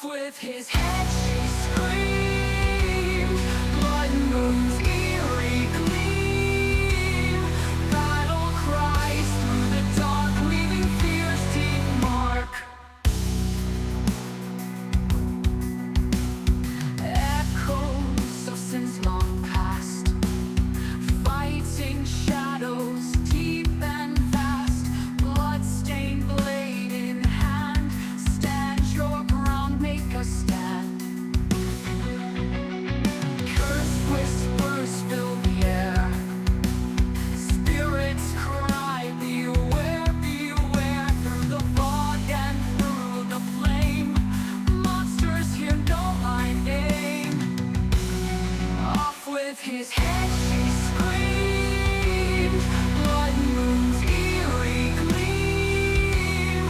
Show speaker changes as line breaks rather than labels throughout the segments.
With his head she screamed, blood moon's eerie gleam, battle cries through the dark, leaving fear's deep mark. Echoes of sins long past, fighting shadows deep and vast, blood-stained blade in hand, stand your ground, make a stand. Cursed whispers fill the air, spirits cry, beware, beware, through the fog and through the flame, monsters here know my name. Off with his head she screamed, blood moon's eerie gleam,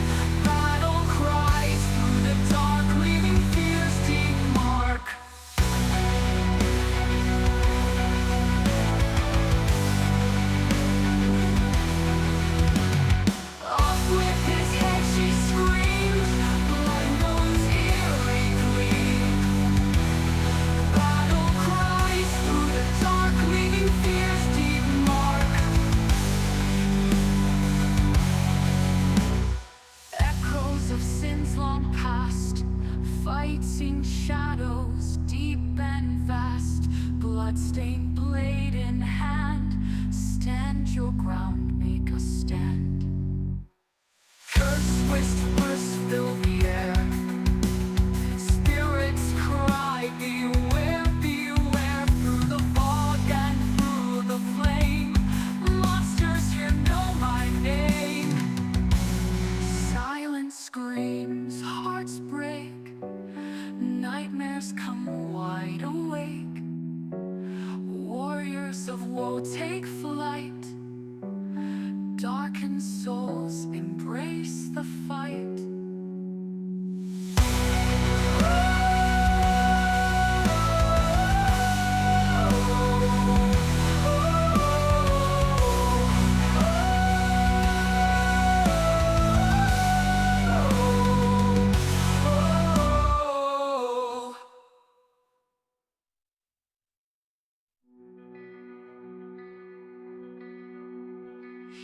battle cries through the dark, leaving fear's deep mark. Off with his head she screamed, blood moon's eerie gleam, battle cries through the dark, leaving fear's deep mark. Echoes of sins long past, fighting shadows deep and vast, blood-stained blade in hand, stand your ground, make a stand. Cursed whispers fill the air, spirits cry, beware, beware, through the fog and through the flame, monsters here know my name. Silence screams, hearts break, nightmares come wide awake, warriors of woe take flight, darkened souls embrace the fight.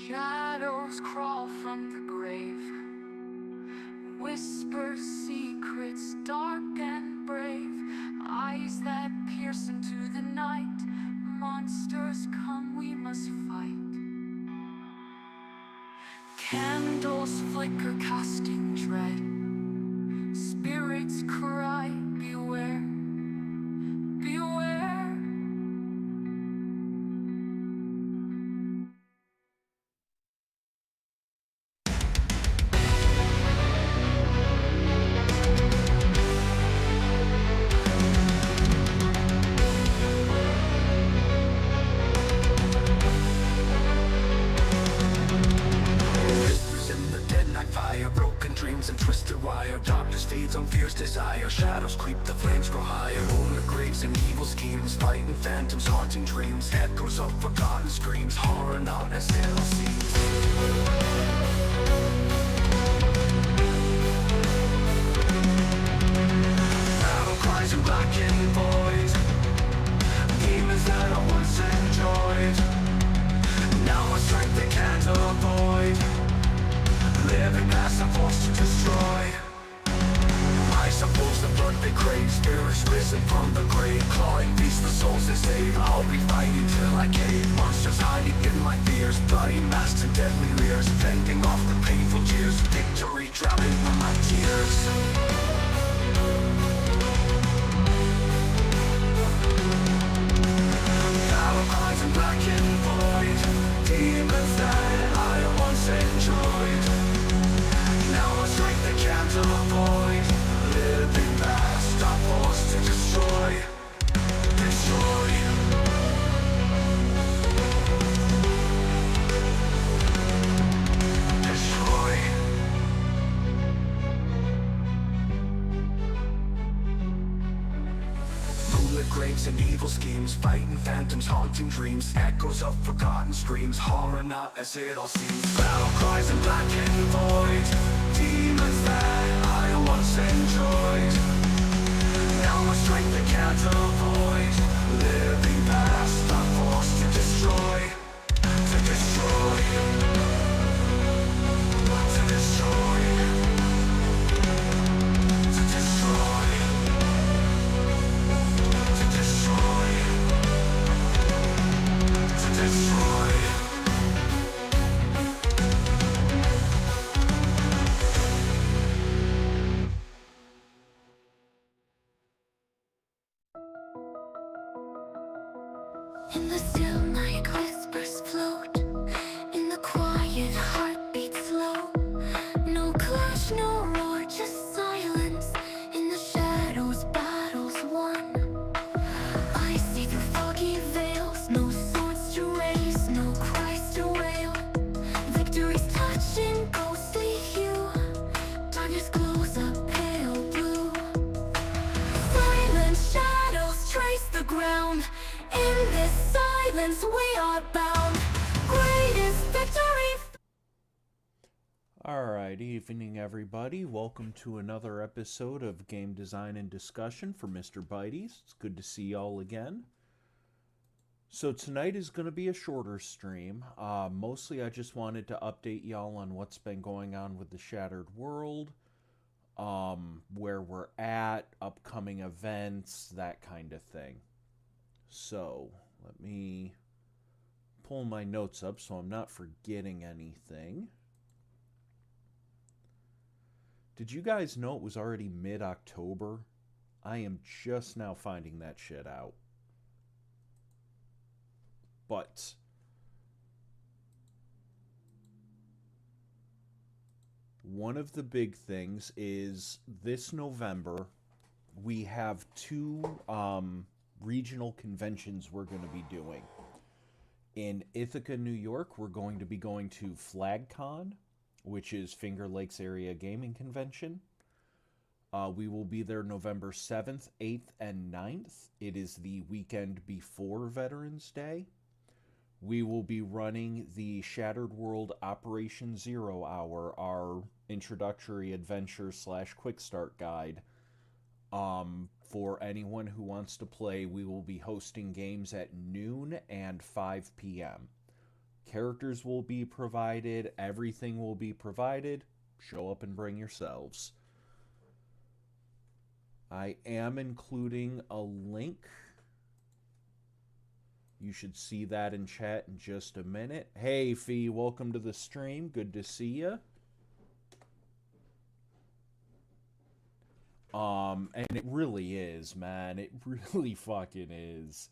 Shadows crawl from the grave, whisper secrets dark and brave, eyes that pierce into the night, monsters come, we must fight. Candles flicker casting dread, spirits cry, beware, beware. Whispers in the dead night fire, broken dreams and twisted wire, darkness feeds on fear's desire, shadows creep, the flames grow higher, owner graves and evil schemes, fighting phantoms, haunting dreams, echoes of forgotten screams, horror not as it all seems. Battle cries in black and void, demons that I once enjoyed, now my strength they can't avoid, living past I'm forced to destroy. I suppose the blood they crave, spirits risen from the grave, clawing beasts the souls they save. I'll be fighting till I cave, monsters hiding in my fears, bloody masks and deadly leers, fending off the painful tears, victory drowning in my tears. Battle cries in black and void, demons that I once enjoyed, now my strength they can't avoid, living past I'm forced to destroy, destroy. Destroy. Moonlit graves and evil schemes, fighting phantoms, haunting dreams, echoes of forgotten screams, horror not as it all seems. Battle cries in black and void, demons that I once enjoyed, In the still night, whispers float. In the quiet, heartbeats slow. No clash, no roar, just silence. In the shadows, battles won. I see through foggy veils, no swords to raise, no cries to wail. Victory's touching ghostly hue. Darkness glows a pale blue. Silent shadows trace the ground. In this silence we are bound. Greatest victory.
Alright, evening everybody. Welcome to another episode of Game Design and Discussion for Mr. Bitey's. It's good to see y'all again. So tonight is going to be a shorter stream. Mostly I just wanted to update y'all on what's been going on with the Shattered World, where we're at, upcoming events, that kind of thing. So, let me pull my notes up so I'm not forgetting anything. Did you guys know it was already mid-October? I am just now finding that shit out. But one of the big things is this November we have two regional conventions we're going to be doing. In Ithaca, New York, we're going to be going to FlagCon, which is Finger Lakes Area Gaming Convention. We will be there November 7th, 8th, and 9th. It is the weekend before Veterans Day. We will be running the Shattered World Operation Zero Hour, our introductory adventure / quick start guide. For anyone who wants to play, we will be hosting games at noon and 5 p.m. Characters will be provided, everything will be provided. Show up and bring yourselves. I am including a link. You should see that in chat in just a minute. Hey, Fee, welcome to the stream. Good to see you. And it really is, man. It really fucking is.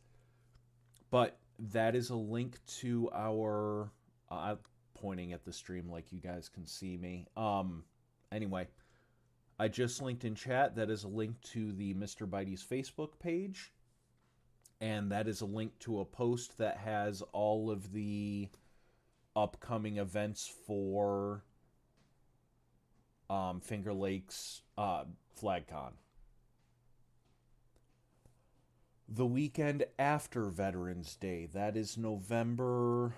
But that is a link to our... I'm pointing at the stream like you guys can see me. Anyway, I just linked in chat. That is a link to the Mr. Bitey's Facebook page. And that is a link to a post that has all of the upcoming events for Finger Lakes FlagCon. The weekend after Veterans Day, that is November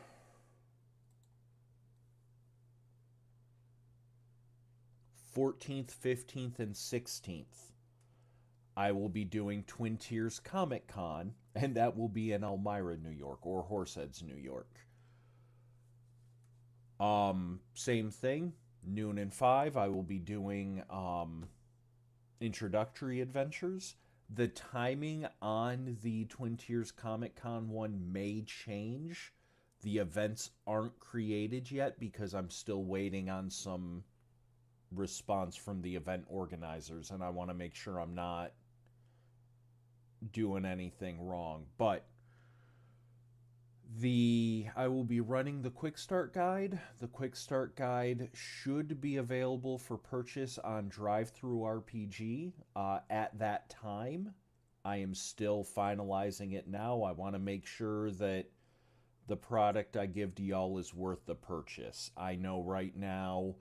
14th, 15th, and 16th. I will be doing Twin Tiers Comic Con, and that will be in Elmira, New York, or Horseheads, New York. Same thing, noon and 5, I will be doing introductory adventures. The timing on the Twin Tiers Comic Con one may change. The events aren't created yet because I'm still waiting on some response from the event organizers, and I want to make sure I'm not doing anything wrong. But I will be running the Quick Start Guide. The Quick Start Guide should be available for purchase on TTRPG at that time. I am still finalizing it now. I want to make sure that the product I give to y'all is worth the purchase. I know right now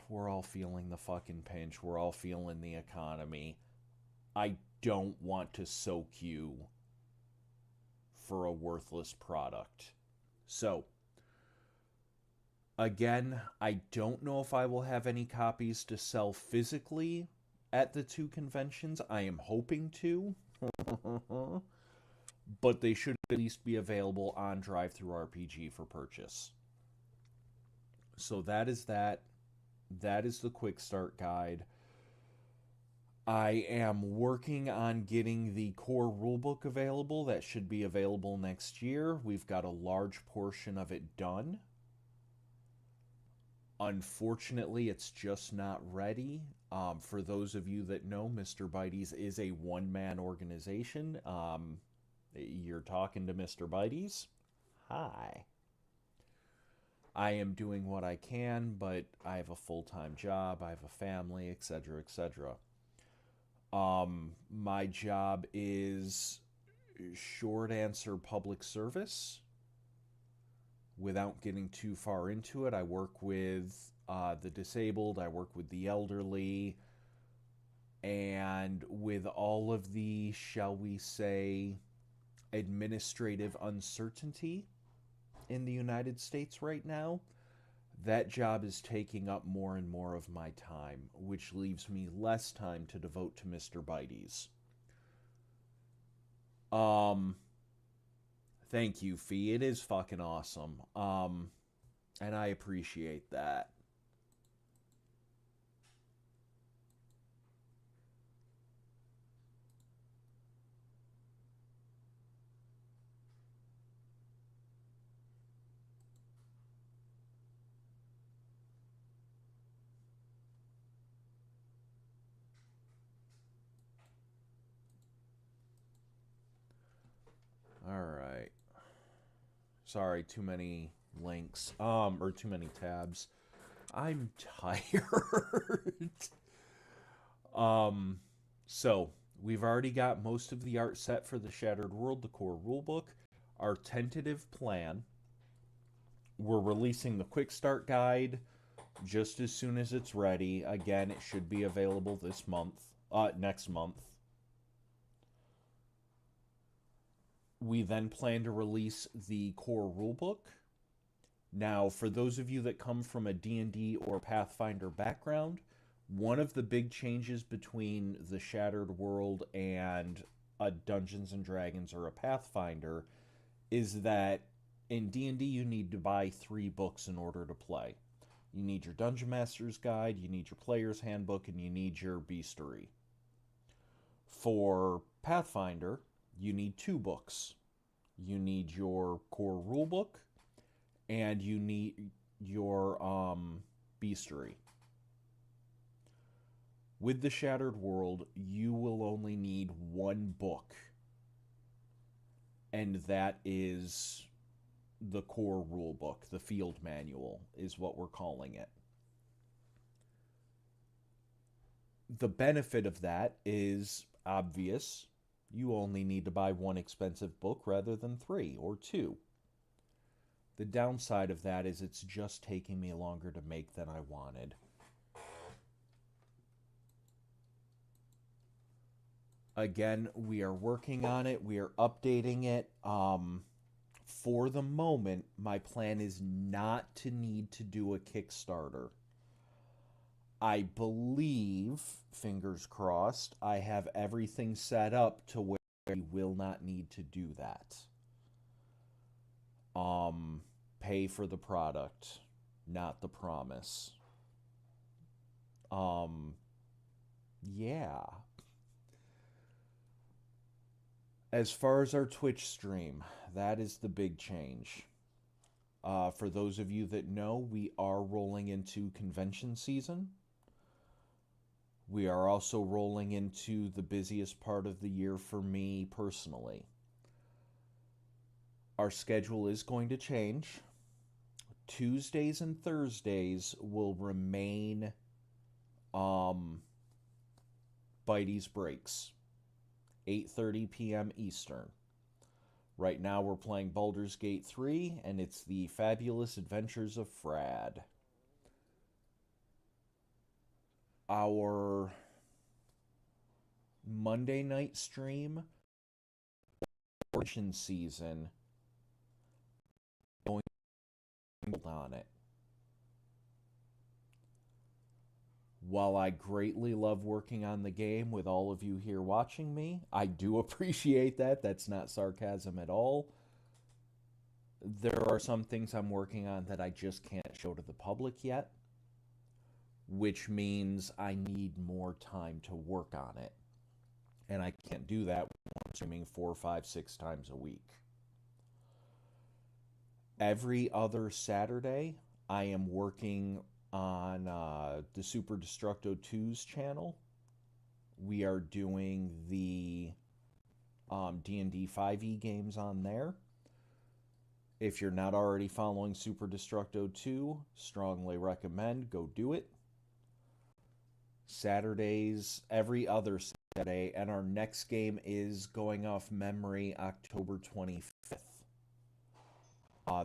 we're all feeling the fucking pinch. We're all feeling the economy. I don't want to soak you for a worthless product. So, again, I don't know if I will have any copies to sell physically at the two conventions. I am hoping to. But they should at least be available on DriveThruRPG for purchase. So that is that. That is the Quick Start Guide. I am working on getting the core rulebook available. That should be available next year. We've got a large portion of it done. Unfortunately, it's just not ready. For those of you that know, Mr. Bitey's is a one-man organization. You're talking to Mr. Bites? Hi. I am doing what I can, but I have a full-time job, I have a family, etc., etc. My job is short answer public service. Without getting too far into it, I work with the disabled, I work with the elderly, and with all of the, shall we say, administrative uncertainty in the United States right now, that job is taking up more and more of my time, which leaves me less time to devote to Mr. Bites. Um, Thank you, Fee. It is fucking awesome. And I appreciate that. All right. Sorry, too many links. Or too many tabs. I'm tired. um, so we've already got most of the art set for the Shattered World, the core rulebook. Our tentative plan. We're releasing the quick start guide just as soon as it's ready. Again, it should be available this month. Next month. We then plan to release the core rulebook. Now, for those of you that come from a D&D or Pathfinder background, one of the big changes between the Shattered World and a Dungeons and Dragons or a Pathfinder is that in D&D you need to buy 3 books in order to play. You need your Dungeon Master's Guide, you need your Player's Handbook, and you need your Beastery. For Pathfinder, you need 2 books. You need your core rulebook, and you need your Beastery. With the Shattered World, you will only need 1 book, and that is the core rulebook. The field manual is what we're calling it. The benefit of that is obvious. You only need to buy 1 expensive book rather than 3 or 2. The downside of that is it's just taking me longer to make than I wanted. Again, we are working on it. We are updating it. For the moment, my plan is not to need to do a Kickstarter. I believe, fingers crossed, I have everything set up to where we will not need to do that. Pay for the product, not the promise. Yeah. As far as our Twitch stream, that is the big change. For those of you that know, we are rolling into convention season. We are also rolling into the busiest part of the year for me personally. Our schedule is going to change. Tuesdays and Thursdays will remain Bitey's breaks. 8:30 p.m. Eastern. Right now we're playing Baldur's Gate 3, and it's the Fabulous Adventures of Frad. Our Monday night stream, Origin season, going on it. While I greatly love working on the game with all of you here watching me, I do appreciate that. That's not sarcasm at all. There are some things I'm working on that I just can't show to the public yet, which means I need more time to work on it. And I can't do that when I'm streaming 4, 5, 6 times a week. Every other Saturday, I am working on the Super Destructo 2's channel. We are doing the D&D 5e games on there. If you're not already following Super Destructo 2, strongly recommend go do it. Saturdays, every other Saturday, and our next game is, going off memory, October 25th.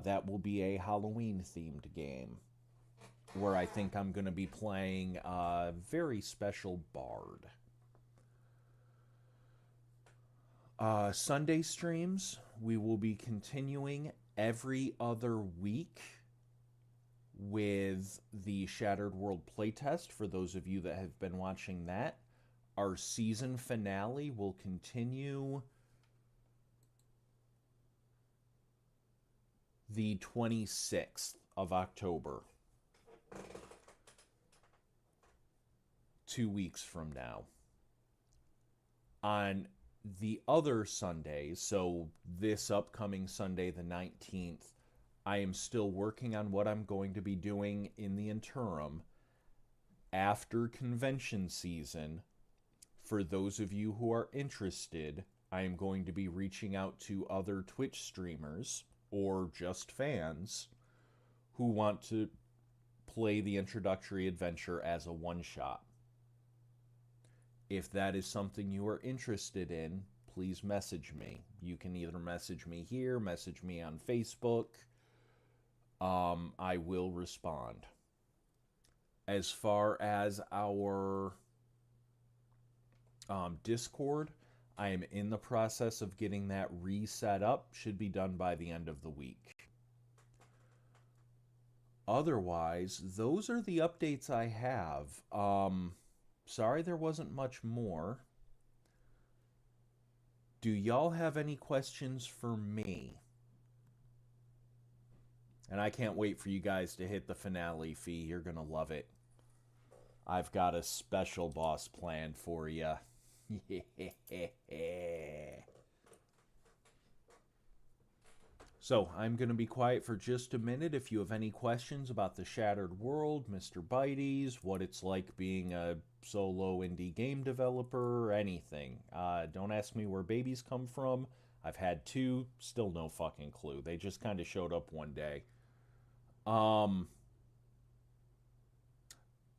That will be a Halloween-themed game, where I think I'm going to be playing a very special bard. Sunday streams, we will be continuing every other week with the Shattered World playtest, for those of you that have been watching that. Our season finale will continue the 26th of October, 2 weeks from now. On the other Sundays, so this upcoming Sunday, the 19th, I am still working on what I'm going to be doing in the interim after convention season. For those of you who are interested, I am going to be reaching out to other Twitch streamers or just fans who want to play the introductory adventure as a one-shot. If that is something you are interested in, please message me. You can either message me here, message me on Facebook. I will respond. As far as our Discord, I am in the process of getting that reset up. Should be done by the end of the week. Otherwise, those are the updates I have. Sorry there wasn't much more. Do y'all have any questions for me? And I can't wait for you guys to hit the finale, Fee. You're going to love it. I've got a special boss planned for you. So, I'm going to be quiet for just a minute. If you have any questions about the Shattered World, Mr. Bitey's, what it's like being a solo indie game developer, or anything, don't ask me where babies come from. I've had two, still no fucking clue. They just kind of showed up one day.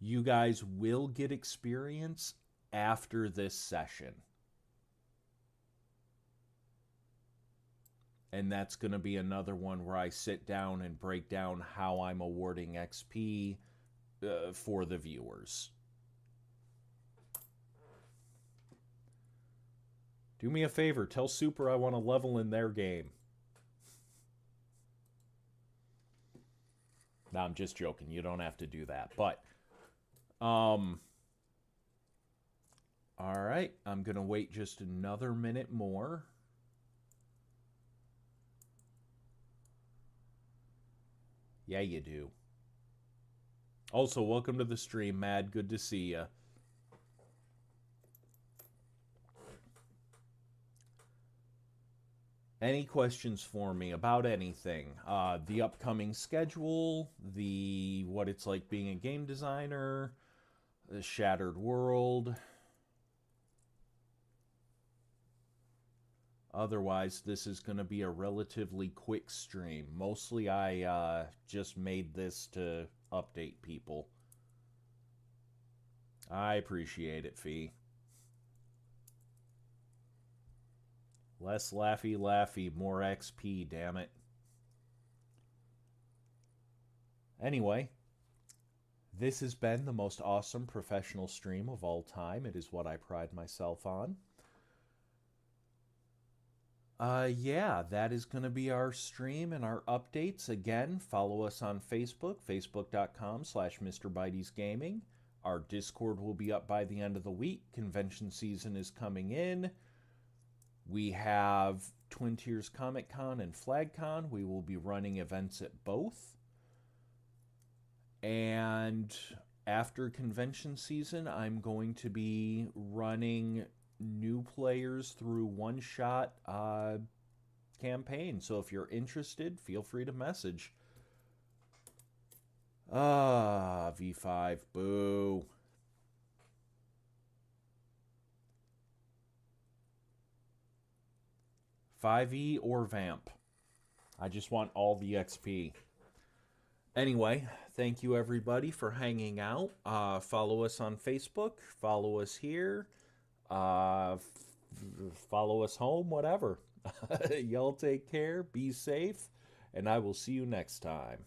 You guys will get experience after this session. And that's going to be another one where I sit down and break down how I'm awarding XP for the viewers. Do me a favor, tell Super I want to level in their game. No, I'm just joking. You don't have to do that. But, all right. I'm going to wait just another minute more. Yeah, you do. Also, welcome to the stream, Mad. Good to see ya. Any questions for me about anything? The upcoming schedule, what it's like being a game designer, the Shattered World. Otherwise, this is going to be a relatively quick stream. Mostly I just made this to update people. I appreciate it, Fee. Less laughy laughy, more XP, damn it. Anyway, this has been the most awesome professional stream of all time. It is what I pride myself on. Yeah, that is going to be our stream and our updates. Again, follow us on Facebook, facebook.com/MrBitey'sGaming. Our Discord will be up by the end of the week. Convention season is coming in. We have Twin Tiers Comic Con and FlagCon. We will be running events at both. And after convention season, I'm going to be running new players through one-shot campaign. So if you're interested, feel free to message. V5, boo. 5e or Vamp. I just want all the XP. Anyway, thank you everybody for hanging out. Follow us on Facebook. Follow us here. Follow us home, whatever. Y'all take care. Be safe. And I will see you next time.